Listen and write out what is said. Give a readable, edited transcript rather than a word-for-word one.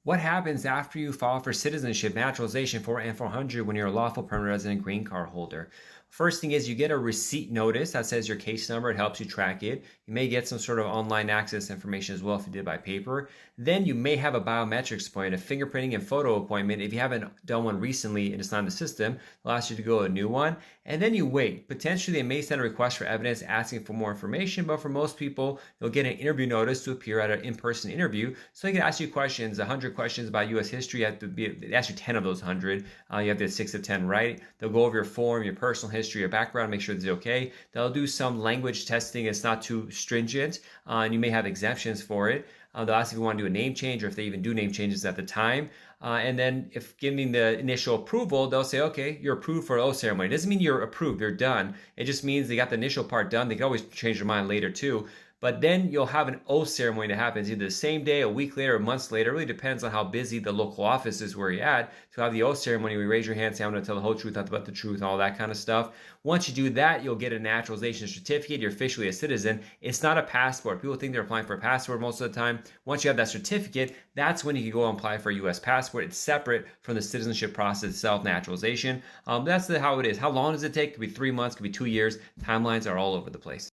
What happens after you file for citizenship naturalization for N-400 when you're a lawful permanent resident green card holder? First thing is you get a receipt notice that says your case number. It helps you track it. You may get some sort of online access information as well if you did by paper. Then you may have a biometrics appointment, a fingerprinting and photo appointment. If you haven't done one recently and it's not in the system, they'll ask you to go to a new one. And then you wait. Potentially they may send a request for evidence asking for more information, but for most people, you'll get an interview notice to appear at an in-person interview. So they can ask you questions, 100 questions about U.S. history. You have to be, they ask you 10 of those 100. You have to get 6 of 10 right. They'll go over your form, your personal history, your background, make sure it's okay. They'll do some language testing. It's not too stringent, and you may have exemptions for it. They'll ask if you want to do a name change or if they even do name changes at the time. And then if giving the initial approval, they'll say, okay, you're approved for O ceremony. It doesn't mean you're approved, you're done. It just means they got the initial part done. They can always change their mind later too. But then you'll have an oath ceremony that happens either the same day, a week later, or months later. It really depends on how busy the local office is where you're at. To have the oath ceremony, we raise your hand, say, I'm going to tell the whole truth, nothing but the truth, all that kind of stuff. Once you do that, you'll get a naturalization certificate. You're officially a citizen. It's not a passport. People think they're applying for a passport most of the time. Once you have that certificate, that's when you can go and apply for a U.S. passport. It's separate from the citizenship process itself, naturalization. That's how it is. How long does it take? It could be 3 months, it could be 2 years. Timelines are all over the place.